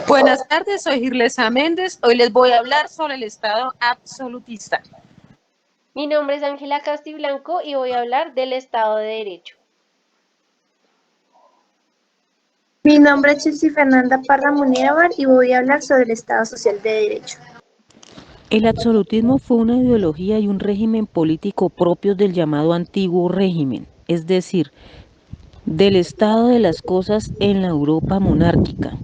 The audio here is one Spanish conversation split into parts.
Buenas tardes, soy Girlesa Méndez. Hoy les voy a hablar sobre el Estado absolutista. Mi nombre es Ángela Castiblanco y voy a hablar del Estado de Derecho. Mi nombre es Chelsea Fernanda Parra Muníabar y voy a hablar sobre el Estado Social de Derecho. El absolutismo fue una ideología y un régimen político propios del llamado antiguo régimen, es decir, del estado de las cosas en la Europa monárquica,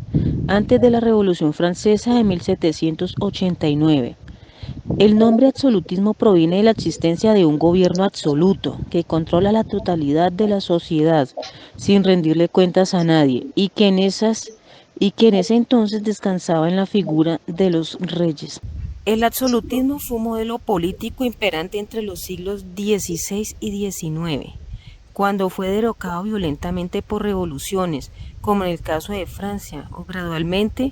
antes de la Revolución Francesa de 1789. El nombre absolutismo proviene de la existencia de un gobierno absoluto que controla la totalidad de la sociedad sin rendirle cuentas a nadie y que en ese entonces descansaba en la figura de los reyes. El absolutismo fue un modelo político imperante entre los siglos XVI y XIX, cuando fue derrocado violentamente por revoluciones, como en el caso de Francia, o gradualmente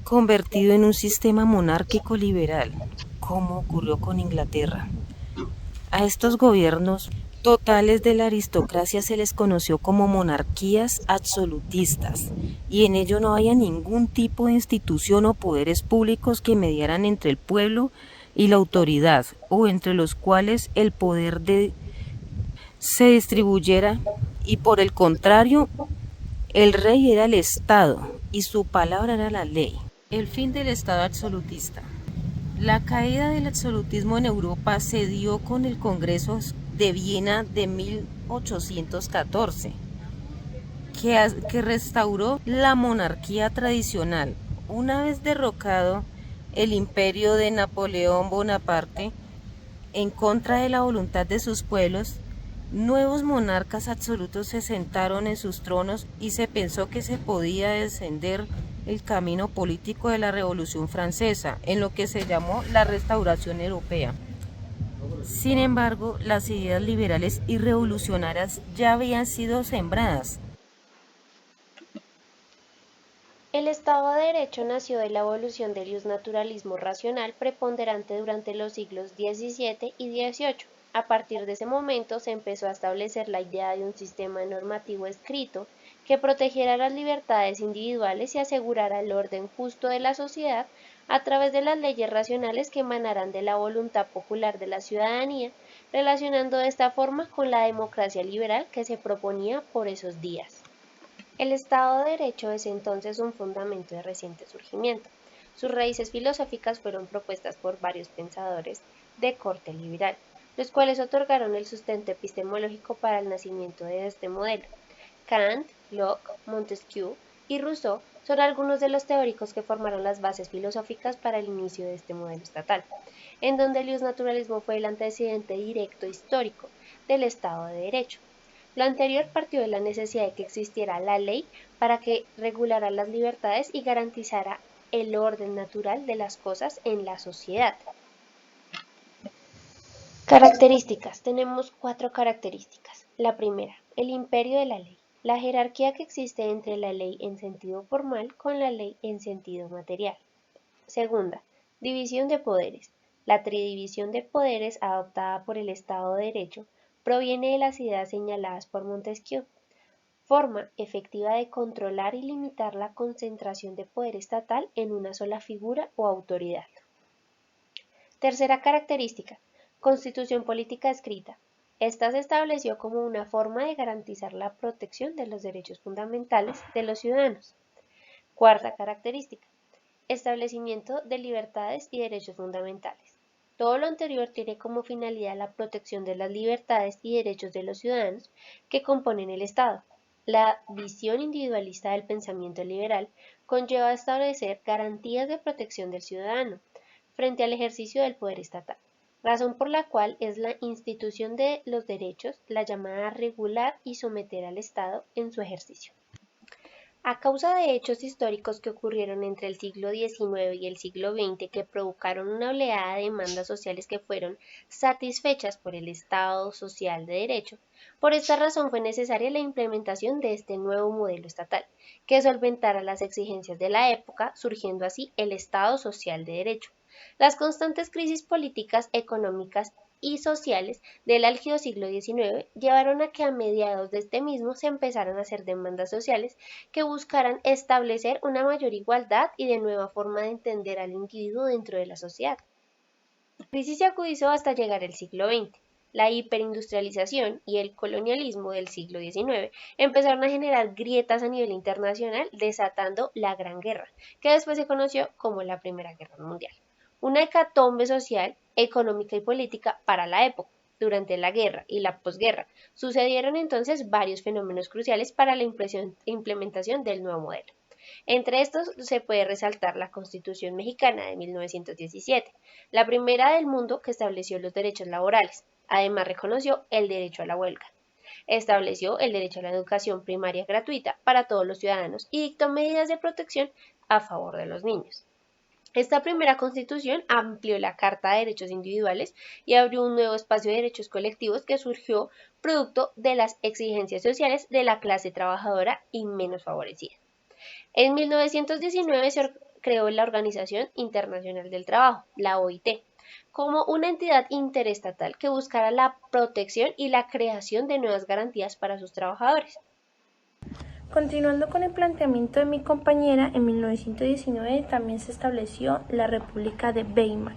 convertido en un sistema monárquico liberal, como ocurrió con Inglaterra. A estos gobiernos totales de la aristocracia se les conoció como monarquías absolutistas, y en ello no había ningún tipo de institución o poderes públicos que mediaran entre el pueblo y la autoridad, o entre los cuales el poder se distribuyera, y por el contrario, el rey era el Estado y su palabra era la ley. El fin del Estado absolutista. La caída del absolutismo en Europa se dio con el Congreso de Viena de 1814, que restauró la monarquía tradicional. Una vez derrocado el imperio de Napoleón Bonaparte, en contra de la voluntad de sus pueblos, nuevos monarcas absolutos se sentaron en sus tronos y se pensó que se podía descender el camino político de la Revolución Francesa, en lo que se llamó la Restauración Europea. Sin embargo, las ideas liberales y revolucionarias ya habían sido sembradas. El Estado de Derecho nació de la evolución del justnaturalismo racional preponderante durante los siglos XVII y XVIII. A partir de ese momento se empezó a establecer la idea de un sistema normativo escrito que protegiera las libertades individuales y asegurara el orden justo de la sociedad a través de las leyes racionales que emanaran de la voluntad popular de la ciudadanía, relacionando de esta forma con la democracia liberal que se proponía por esos días. El Estado de Derecho es entonces un fundamento de reciente surgimiento. Sus raíces filosóficas fueron propuestas por varios pensadores de corte liberal, los cuales otorgaron el sustento epistemológico para el nacimiento de este modelo. Kant, Locke, Montesquieu y Rousseau son algunos de los teóricos que formaron las bases filosóficas para el inicio de este modelo estatal, en donde el justnaturalismo fue el antecedente directo histórico del Estado de Derecho. Lo anterior partió de la necesidad de que existiera la ley para que regulara las libertades y garantizara el orden natural de las cosas en la sociedad. Características. Tenemos 4 características. La primera, el imperio de la ley. La jerarquía que existe entre la ley en sentido formal con la ley en sentido material. Segunda, división de poderes. La tridivisión de poderes adoptada por el Estado de Derecho proviene de las ideas señaladas por Montesquieu. Forma efectiva de controlar y limitar la concentración de poder estatal en una sola figura o autoridad. Tercera característica, constitución política escrita. Esta se estableció como una forma de garantizar la protección de los derechos fundamentales de los ciudadanos. Cuarta característica, establecimiento de libertades y derechos fundamentales. Todo lo anterior tiene como finalidad la protección de las libertades y derechos de los ciudadanos que componen el Estado. La visión individualista del pensamiento liberal conlleva a establecer garantías de protección del ciudadano frente al ejercicio del poder estatal, razón por la cual es la institución de los derechos la llamada a regular y someter al Estado en su ejercicio. A causa de hechos históricos que ocurrieron entre el siglo XIX y el siglo XX que provocaron una oleada de demandas sociales que fueron satisfechas por el Estado social de derecho, por esta razón fue necesaria la implementación de este nuevo modelo estatal, que solventara las exigencias de la época, surgiendo así el Estado social de derecho. Las constantes crisis políticas, económicas y sociales del álgido siglo XIX llevaron a que a mediados de este mismo se empezaran a hacer demandas sociales que buscaran establecer una mayor igualdad y de nueva forma de entender al individuo dentro de la sociedad. La crisis se acudizó hasta llegar al siglo XX. La hiperindustrialización y el colonialismo del siglo XIX empezaron a generar grietas a nivel internacional, desatando la Gran Guerra, que después se conoció como la Primera Guerra Mundial. Una hecatombe social, económica y política para la época. Durante la guerra y la posguerra sucedieron entonces varios fenómenos cruciales para la implementación del nuevo modelo. Entre estos se puede resaltar la Constitución Mexicana de 1917, la primera del mundo que estableció los derechos laborales. Además reconoció el derecho a la huelga. Estableció el derecho a la educación primaria gratuita para todos los ciudadanos y dictó medidas de protección a favor de los niños. Esta primera constitución amplió la Carta de Derechos Individuales y abrió un nuevo espacio de derechos colectivos que surgió producto de las exigencias sociales de la clase trabajadora y menos favorecida. En 1919 se creó la Organización Internacional del Trabajo, la OIT, como una entidad interestatal que buscara la protección y la creación de nuevas garantías para sus trabajadores. Continuando con el planteamiento de mi compañera, en 1919 también se estableció la República de Weimar,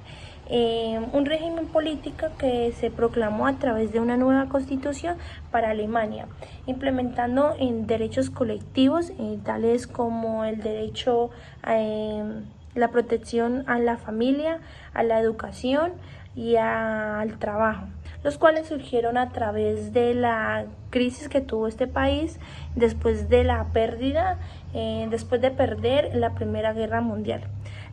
un régimen político que se proclamó a través de una nueva constitución para Alemania, implementando en derechos colectivos, tales como el derecho a la protección a la familia, a la educación y al trabajo, los cuales surgieron a través de la crisis que tuvo este país después de después de perder la Primera Guerra Mundial.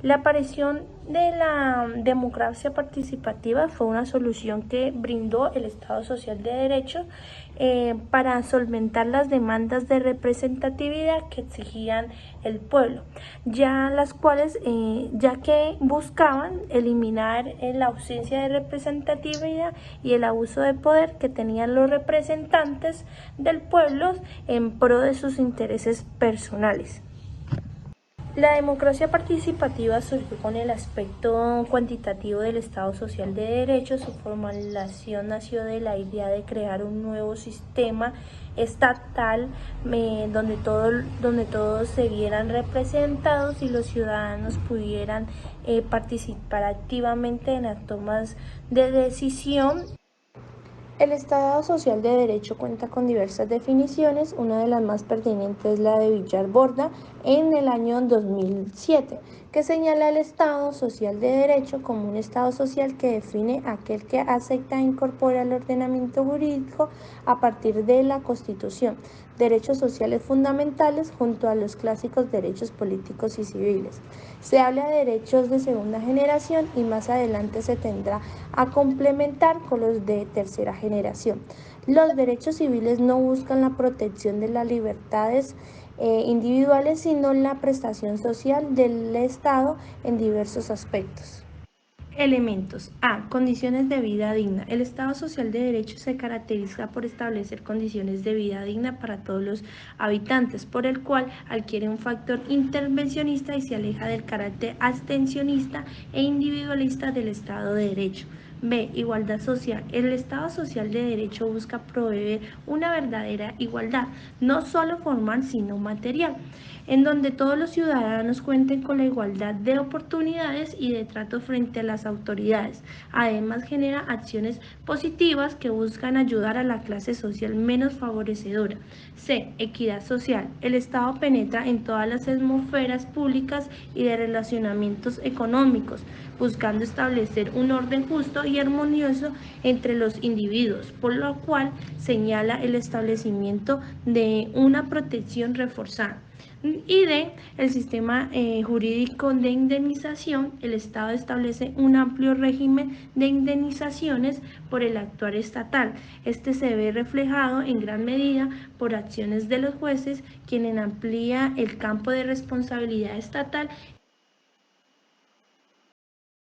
La aparición de la democracia participativa fue una solución que brindó el Estado Social de Derecho para solventar las demandas de representatividad que exigían el pueblo, ya que buscaban eliminar la ausencia de representatividad y el abuso de poder que tenían los representantes del pueblo en pro de sus intereses personales. La democracia participativa surgió con el aspecto cuantitativo del Estado Social de Derecho. Su formulación nació de la idea de crear un nuevo sistema estatal donde todos se vieran representados y los ciudadanos pudieran participar activamente en las tomas de decisión. El Estado Social de Derecho cuenta con diversas definiciones, una de las más pertinentes es la de Villar Borda en el año 2007, que señala el Estado Social de Derecho como un Estado social que define aquel que acepta e incorpora el ordenamiento jurídico a partir de la Constitución, derechos sociales fundamentales junto a los clásicos derechos políticos y civiles. Se habla de derechos de segunda generación y más adelante se tendrá a complementar con los de tercera generación. Los derechos civiles no buscan la protección de las libertades individuales, sino la prestación social del Estado en diversos aspectos. Elementos. A. Condiciones de vida digna. El Estado Social de Derecho se caracteriza por establecer condiciones de vida digna para todos los habitantes, por el cual adquiere un factor intervencionista y se aleja del carácter abstencionista e individualista del Estado de Derecho. B. Igualdad social. El Estado Social de Derecho busca proveer una verdadera igualdad, no solo formal, sino material, en donde todos los ciudadanos cuenten con la igualdad de oportunidades y de trato frente a las autoridades. Además, genera acciones positivas que buscan ayudar a la clase social menos favorecedora. C. Equidad social. El Estado penetra en todas las esferas públicas y de relacionamientos económicos, buscando establecer un orden justo y armonioso entre los individuos, por lo cual señala el establecimiento de una protección reforzada. Y D. El sistema jurídico de indemnización. El Estado establece un amplio régimen de indemnizaciones por el actuar estatal. Este se ve reflejado en gran medida por acciones de los jueces, quienes amplía el campo de responsabilidad estatal